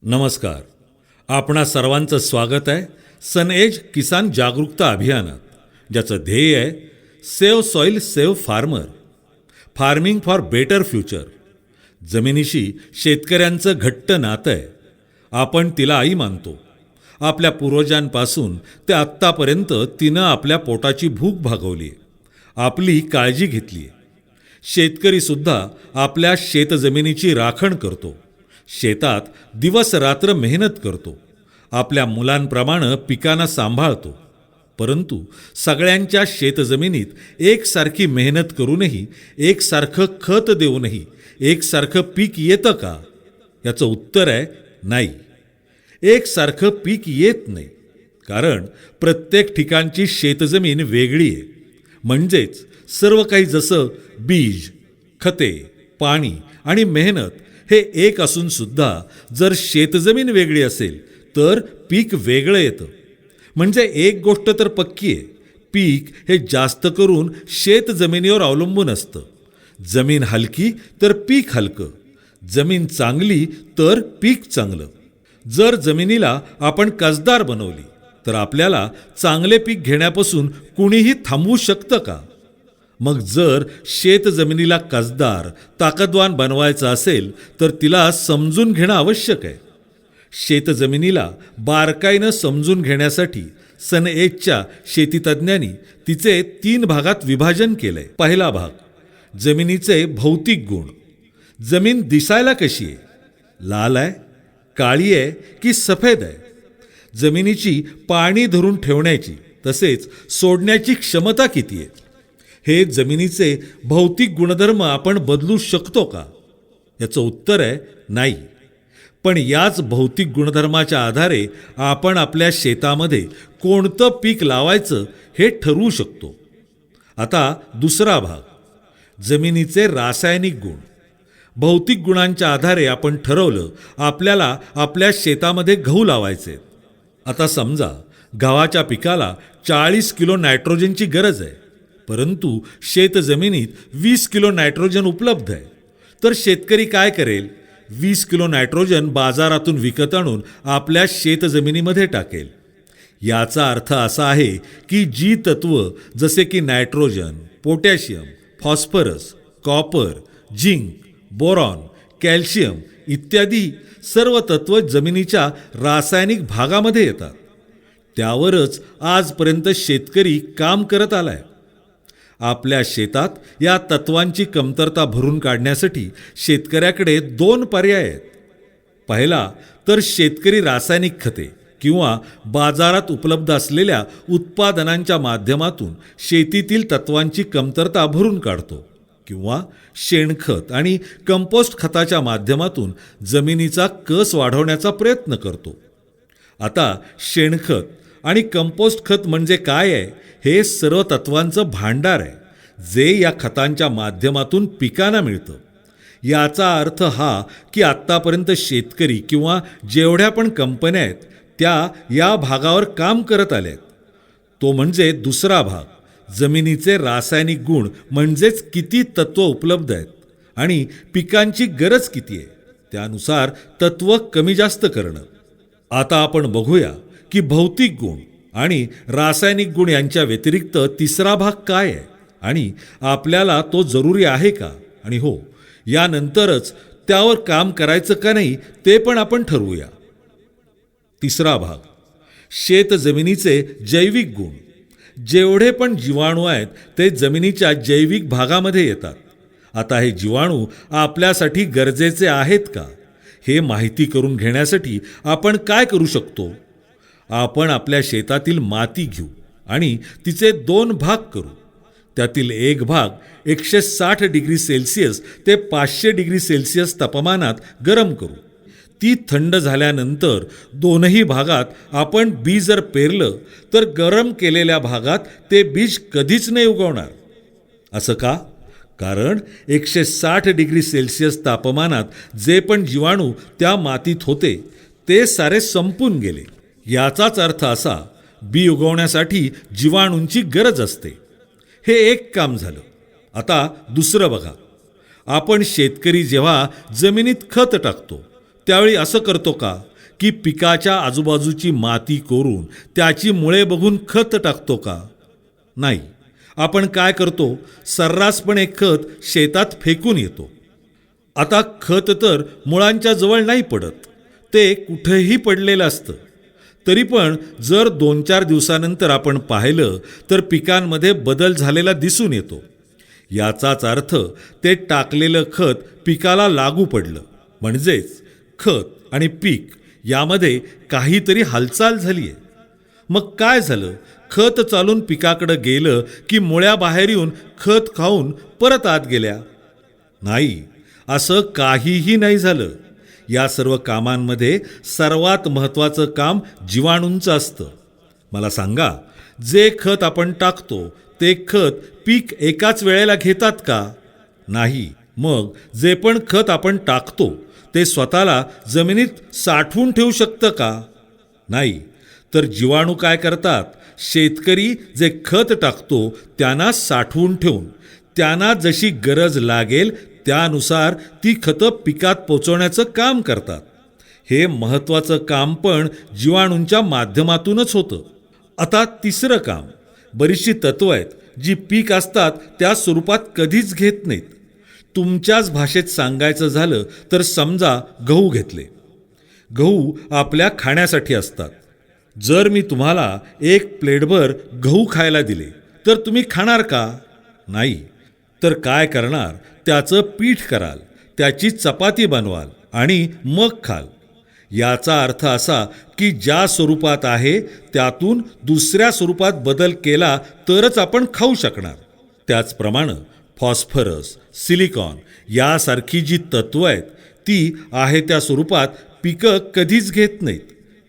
नमस्कार. आपणा सर्वांचं स्वागत आहे सनएज किसान जागरूकता अभियानात, ज्याचं ध्येय आहे save soil save farmer, farming for better future. जमिनीशी शेतकऱ्यांचं घट्ट नातं आहे. आपण तिला आई मानतो. आपल्या पूर्वजांपासून ते आत्तापर्यंत तिनं आपल्या पोटाची भूक भागवली आहे, आपली काळजी घेतली आहे. शेतकरीसुद्धा आपल्या शेतजमिनीची राखण करतो, शेतात दिवस रात्र मेहनत करतो, आपल्या मुलांप्रमाणे पिकांना सांभाळतो. परंतु सगळ्यांच्या शेतजमिनीत एकसारखी मेहनत करूनही, एकसारखं खत देऊनही एकसारखं पीक येतं का? याचं उत्तर आहे नाही. एकसारखं पीक येत नाही, कारण प्रत्येक ठिकाणची शेतजमीन वेगळी आहे. म्हणजेच सर्व काही जसं बीज, खते, पाणी आणि मेहनत हे एक असून सुद्धा जर शेतजमीन वेगळी असेल तर पीक वेगळं येतं. म्हणजे एक गोष्ट तर पक्की आहे, पीक हे जास्त करून शेतजमिनीवर अवलंबून असतं. जमीन हलकी तर पीक हलकं, जमीन चांगली तर पीक चांगलं. जर जमिनीला आपण कसदार बनवली तर आपल्याला चांगले पीक घेण्यापासून कुणीही थांबवू शकतं का? मग जर शेतजमिनीला कसदार, ताकदवान बनवायचं असेल तर तिला समजून घेणं आवश्यक आहे. शेतजमिनीला बारकाईनं समजून घेण्यासाठी सनएजच्या शेतीतज्ञांनी तिचे 3 भागात विभाजन केलंय. पहिला भाग, जमिनीचे भौतिक गुण. जमीन दिसायला कशी आहे? लाल आहे, काळी आहे की सफेद आहे? जमिनीची पाणी धरून ठेवण्याची तसेच सोडण्याची क्षमता किती आहे? हे जमिनीचे भौतिक गुणधर्म आपण बदलू शकतो का? याचं उत्तर आहे नाही. पण याच भौतिक गुणधर्माच्या आधारे आपण आपल्या शेतामध्ये कोणतं पीक लावायचं हे ठरवू शकतो. आता दुसरा भाग, जमिनीचे रासायनिक गुण. भौतिक गुणांच्या आधारे आपण ठरवलं आपल्याला आपल्या शेतामध्ये गहू लावायचे. आता समजा गव्हाच्या पिकाला 40 किलो नायट्रोजनची गरज आहे, परंतु शेतजमिनीत 20 किलो नायट्रोजन उपलब्ध आहे. तर शेतकरी काय करेल? 20 किलो नायट्रोजन बाजारातून विकत आणून आपल्या शेतजमिनीमध्ये टाकेल. याचा अर्थ असा आहे की जी तत्व जसे की nitrogen, potassium, phosphorus, copper, zinc, boron, calcium इत्यादी सर्व तत्व जमिनीच्या रासायनिक भागामध्ये येतात. त्यावरच आजपर्यंत शेतकरी काम करत आलाय. आपल्या शेतात या तत्वांची कमतरता भरून काढण्यासाठी शेतकऱ्याकडे 2 पर्याय आहेत. पहिला तर शेतकरी रासायनिक खते किंवा बाजारात उपलब्ध असलेल्या उत्पादनांच्या माध्यमातून शेतीतील तत्वांची कमतरता भरून काढतो, किंवा शेणखत आणि कंपोस्ट खताच्या माध्यमातून जमिनीचा कस वाढवण्याचा प्रयत्न करतो. आता शेणखत आणि कंपोस्ट खत म्हणजे काय आहे? हे सर्व तत्वांचं भांडार आहे, जे या खतांच्या माध्यमातून पिकांना मिळतं. याचा अर्थ हा की आत्तापर्यंत शेतकरी किंवा जेवढ्या पण कंपन्या आहेत त्या या भागावर काम करत आल्या आहेत. तो म्हणजे दुसरा भाग, जमिनीचे रासायनिक गुण म्हणजेच किती तत्व उपलब्ध आहेत आणि पिकांची गरज किती आहे त्यानुसार तत्व कमी जास्त करणं. आता आपण बघूया की भौतिक गुण आणि रासायनिक गुण यांच्या व्यतिरिक्त तिसरा भाग काय आहे आणि आपल्याला तो जरुरी आहे का? आणि हो, यानंतरच त्यावर काम करायचं का नाही ते पण आपण ठरवूया. तिसरा भाग, शेतजमिनीचे जैविक गुण. जेवढे पण जीवाणू आहेत ते जमिनीच्या जैविक भागामध्ये येतात. आता हे जीवाणू आपल्यासाठी गरजेचे आहेत का? हे माहिती करून घेण्यासाठी आपण काय करू शकतो? आपण आपल्या शेतातील माती घेऊ आणि तिचे 2 भाग करू. त्यातील एक भाग 160 डिग्री सेल्सिअस ते 500 डिग्री सेल्सिअस तापमानात गरम करू. ती थंड झाल्यानंतर दोनही भागात आपण बीज जर पेरलं तर गरम केलेल्या भागात ते बीज कधीच नाही उगवणार. असं का? कारण 160 डिग्री सेल्सिअस तापमानात जे पण जीवाणू त्या मातीत होते ते सारे संपून गेले. याचाच अर्थ असा, बी उगवण्यासाठी जीवाणूंची गरज असते. हे एक काम झालं. आता दुसरं बघा, आपण शेतकरी जेव्हा जमिनीत खत टाकतो त्यावेळी असं करतो का की पिकाच्या आजूबाजूची माती कोरून त्याची मुळे बघून खत टाकतो का? नाही. आपण काय करतो, सर्रासपणे खत शेतात फेकून येतो. आता खत तर मुळांच्या जवळ नाही पडत, ते कुठेही पडलेलं असतं. तरी पण जर 2-4 दिवसानंतर आपण पाहिलं तर पिकांमध्ये बदल झालेला दिसून येतो. याचाच अर्थ ते टाकलेलं खत पिकाला लागू पडलं, म्हणजेच खत आणि पीक यामध्ये काहीतरी हालचाल झाली आहे. मग काय झालं? खत चालून पिकाकडं गेलं की मुळ्या बाहेर येऊन खत खाऊन परत आत गेल्या? नाही, असं काहीही नाही झालं. या सर्व कामांमध्ये सर्वात महत्त्वाचं काम जीवाणूंचं असतं. मला सांगा, जे खत आपण टाकतो ते खत पीक एकाच वेळेला घेतात का? नाही. मग जे पण खत आपण टाकतो ते स्वतःला जमिनीत साठवून ठेवू शकतं का? नाही. तर जीवाणू काय करतात? शेतकरी जे खत टाकतो त्यांना साठवून ठेवून त्यांना जशी गरज लागेल त्यानुसार ती खतं पिकात पोचवण्याचं काम करतात. हे महत्त्वाचं काम पण जीवाणूंच्या माध्यमातूनच होतं. आता तिसरं काम, बरीचशी तत्त्व आहेत जी पीक असतात त्या स्वरूपात कधीच घेत नाहीत. तुमच्याच भाषेत सांगायचं झालं तर समजा गहू घेतले. गहू आपल्या खाण्यासाठी असतात. जर मी तुम्हाला 1 प्लेटभर गहू खायला दिले तर तुम्ही खाणार का? नाही. तर काय करणार? त्याचं पीठ कराल, त्याची चपाती बनवाल आणि मग खाल. याचा अर्थ असा की ज्या स्वरूपात आहे त्यातून दुसऱ्या स्वरूपात बदल केला तरच आपण खाऊ शकणार. त्याचप्रमाणे फॉस्फरस, सिलिकॉन यासारखी जी तत्त्व आहेत ती आहे त्या स्वरूपात पिकं कधीच घेत नाहीत.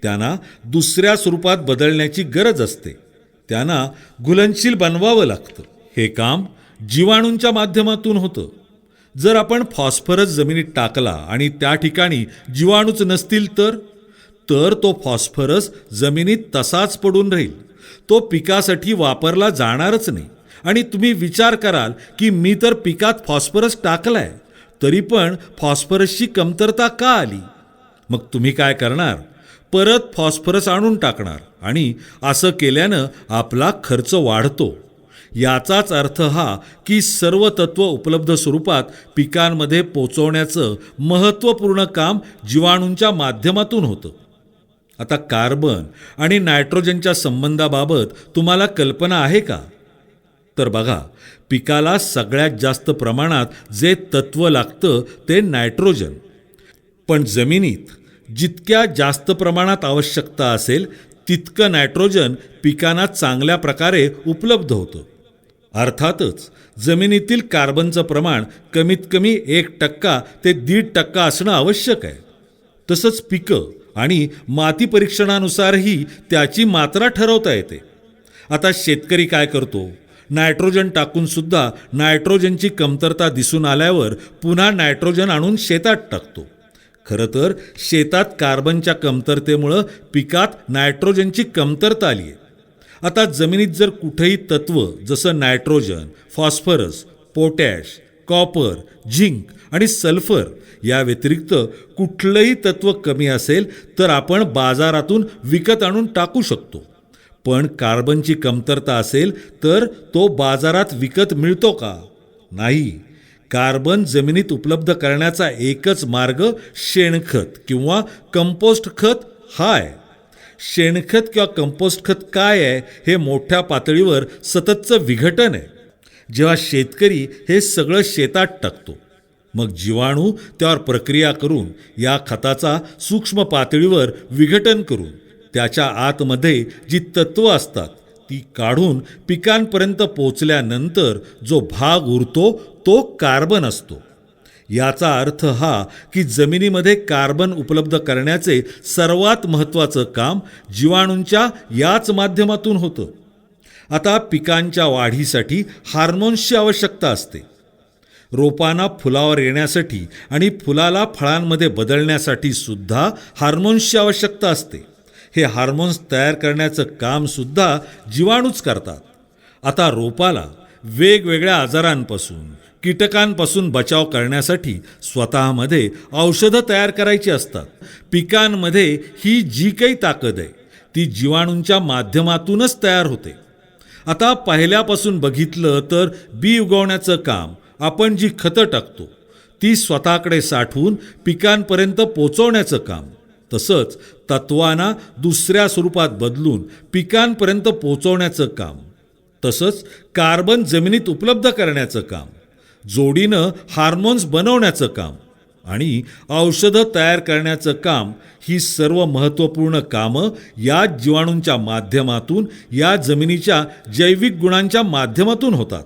त्यांना दुसऱ्या स्वरूपात बदलण्याची गरज असते. त्यांना घुलनशील बनवावं लागतं. हे काम जीवाणूंच्या माध्यमातून होतं. जर आपण फॉस्फरस जमिनीत टाकला आणि त्या ठिकाणी जीवाणूच नसतील तर तो फॉस्फरस जमिनीत तसाच पडून राहील. तो पिकासाठी वापरला जाणारच नाही. आणि तुम्ही विचार कराल की मी तर पिकात फॉस्फरस टाकलाय तरी पण फॉस्फरसची कमतरता का आली? मग तुम्ही काय करणार? परत फॉस्फरस आणून टाकणार आणि असं केल्यानं आपला खर्च वाढतो. याचाच अर्थ हा की सर्व तत्व उपलब्ध स्वरूपात पिकांमध्ये पोचवण्याचं महत्त्वपूर्ण काम जीवाणूंच्या माध्यमातून होतं. आता कार्बन आणि नायट्रोजनच्या संबंधाबाबत तुम्हाला कल्पना आहे का? तर बघा, पिकाला सगळ्यात जास्त प्रमाणात जे तत्व लागतं ते नायट्रोजन. पण जमिनीत जितक्या जास्त प्रमाणात आवश्यकता असेल तितकं नायट्रोजन पिकांना चांगल्या प्रकारे उपलब्ध होतं. अर्थातच जमिनीतील कार्बनचं प्रमाण कमीत कमी 1% ते 1.5% असणं आवश्यक आहे. तसंच पिकं आणि माती परीक्षणानुसारही त्याची मात्रा ठरवता येते. आता शेतकरी काय करतो? नायट्रोजन टाकून सुद्धा नायट्रोजनची कमतरता दिसून आल्यावर पुन्हा नायट्रोजन आणून शेतात टाकतो. खरं तर शेतात कार्बनच्या कमतरतेमुळं पिकात नायट्रोजनची कमतरता आली आहे. आता जमिनीत जर कुठेही तत्व जसं nitrogen, phosphorus, potash, copper, zinc आणि सल्फर या व्यतिरिक्त कुठलंही तत्व कमी असेल तर आपण बाजारातून विकत आणून टाकू शकतो. पण कार्बनची कमतरता असेल तर तो बाजारात विकत मिळतो का? नाही. कार्बन जमिनीत उपलब्ध करण्याचा एकच मार्ग शेणखत किंवा कंपोस्ट खत हा आहे. शेणखत किंवा कंपोस्ट खत काय आहे? हे मोठ्या पातळीवर सततचं विघटन आहे. जेव्हा शेतकरी हे सगळं शेतात टाकतो मग जीवाणू त्यावर प्रक्रिया करून या खताचा सूक्ष्म पातळीवर विघटन करून त्याच्या आतमध्ये जी तत्त्व असतात ती काढून पिकांपर्यंत पोचल्यानंतर जो भाग उरतो तो कार्बन असतो. याचा अर्थ हा की जमिनीमध्ये कार्बन उपलब्ध करण्याचे सर्वात महत्त्वाचं काम जीवाणूंच्या याच माध्यमातून होतं. आता पिकांच्या वाढीसाठी हार्मोन्सची आवश्यकता असते. रोपांना फुलावर येण्यासाठी आणि फुलाला फळांमध्ये बदलण्यासाठी सुद्धा हार्मोन्सची आवश्यकता असते. हे हार्मोन्स तयार करण्याचं कामसुद्धा जीवाणूच करतात. आता रोपाला वेगवेगळ्या आजारांपासून कीटकांपासून बचाव करण्यासाठी स्वतःमध्ये औषधं तयार करायची असतात. पिकांमध्ये ही जी काही ताकद आहे ती जीवाणूंच्या माध्यमातूनच तयार होते. आता पहिल्यापासून बघितलं तर बी उगवण्याचं काम, आपण जी खतं टाकतो ती स्वतःकडे साठवून पिकांपर्यंत पोचवण्याचं काम, तसंच तत्वांना दुसऱ्या स्वरूपात बदलून पिकांपर्यंत पोचवण्याचं काम, तसंच कार्बन जमिनीत उपलब्ध करण्याचं काम, जोडीनं हार्मोन्स बनवण्याचं काम आणि औषधं तयार करण्याचं काम, ही सर्व महत्त्वपूर्ण कामं या जीवाणूंच्या माध्यमातून, या जमिनीच्या जैविक गुणांच्या माध्यमातून होतात.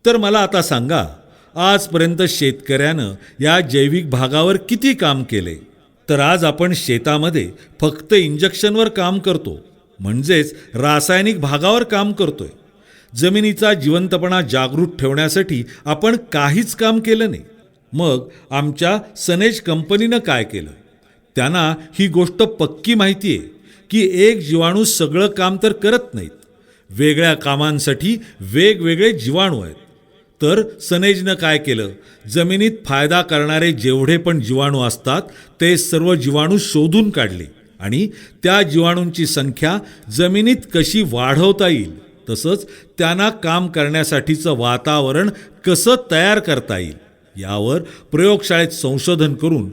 तर मला आता सांगा, आजपर्यंत शेतकऱ्यानं या जैविक भागावर किती काम केले? तर आज आपण शेतामध्ये फक्त इंजेक्शनवर काम करतो, म्हणजेच रासायनिक भागावर काम करतोय. जमिनीचा जिवंतपणा जागृत ठेवण्यासाठी आपण काहीच काम केलं नाही. मग आमच्या सनेज कंपनीनं काय केलं? त्यांना ही गोष्ट पक्की माहिती आहे की एक जीवाणू सगळं काम तर करत नाहीत. वेगळ्या कामांसाठी वेगवेगळे जीवाणू आहेत. तर सनेजनं काय केलं? जमिनीत फायदा करणारे जेवढे पण जीवाणू असतात ते सर्व जीवाणू शोधून काढले आणि त्या जीवाणूंची संख्या जमिनीत कशी वाढवता येईल, तसंच त्यांना काम करण्यासाठीचं वातावरण कसं तयार करता येईल यावर प्रयोगशाळेत संशोधन करून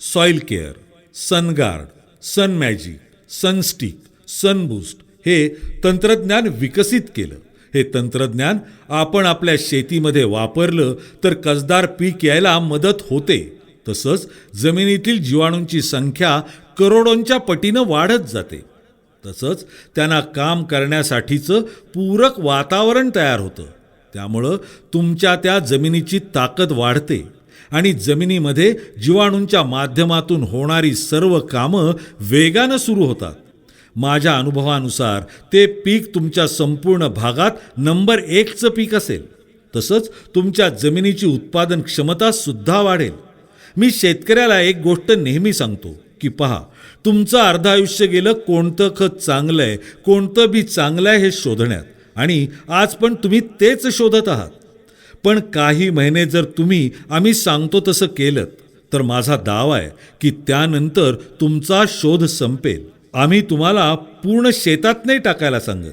सॉइल केअर, सनगार्ड, सन मॅजिक, सनस्टिक, सनबूस्ट हे तंत्रज्ञान विकसित केलं. हे तंत्रज्ञान आपण आपल्या शेतीमध्ये वापरलं तर कसदार पीक यायला मदत होते, तसंच जमिनीतील जीवाणूंची संख्या करोडोंच्या पटीनं वाढत जाते. तसंच त्यांना काम करण्यासाठीचं पूरक वातावरण तयार होतं. त्यामुळं तुमच्या त्या जमिनीची ताकद वाढते आणि जमिनीमध्ये जीवाणूंच्या माध्यमातून होणारी सर्व कामं वेगानं सुरू होतात. माझ्या अनुभवानुसार ते पीक तुमच्या संपूर्ण भागात नंबर 1चं पीक असेल. तसंच तुमच्या जमिनीची उत्पादन क्षमता सुद्धा वाढेल. मी शेतकऱ्याला एक गोष्ट नेहमी सांगतो की पहा, तुमचं अर्ध आयुष्य गेलं कोणतं खत चांगलं आहे, कोणतं बी चांगलं आहे हे शोधण्यात, आणि आज पण तुम्ही तेच शोधत आहात. पण काही महिने जर तुम्ही आम्ही सांगतो तसं केलं तर माझा दावा आहे की त्यानंतर तुमचा शोध संपेल. आम्ही तुम्हाला पूर्ण शेतात नाही टाकायला सांगत,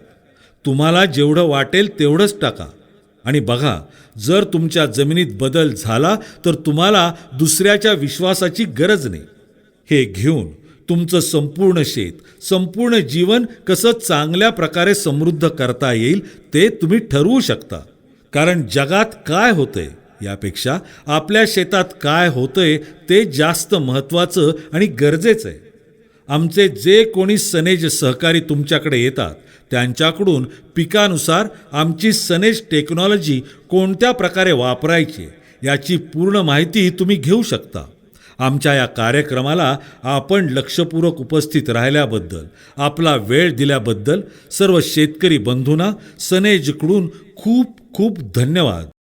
तुम्हाला जेवढं वाटेल तेवढंच टाका. आणि बघा, जर तुमच्या जमिनीत बदल झाला तर तुम्हाला दुसऱ्याच्या विश्वासाची गरज नाही. हे घेऊन तुमचं संपूर्ण शेत, संपूर्ण जीवन कसं चांगल्या प्रकारे समृद्ध करता येईल ते तुम्ही ठरवू शकता. कारण जगात काय होतंय यापेक्षा आपल्या शेतात काय होतंय ते जास्त महत्त्वाचं आणि गरजेचं आहे. आमचे जे कोणी सनेज सहकारी तुमच्याकडे येतात त्यांच्याकडून पिकानुसार आमची सनेज टेक्नॉलॉजी कोणत्या प्रकारे वापरायची याची पूर्ण माहिती तुम्ही घेऊ शकता. आमच्या या कार्यक्रमाला आपण लक्षपूर्वक उपस्थित राहिल्याबद्दल, आपला वेळ दिल्याबद्दल सर्व शेतकरी बंधूंना सनेजकडून खूप खूप धन्यवाद.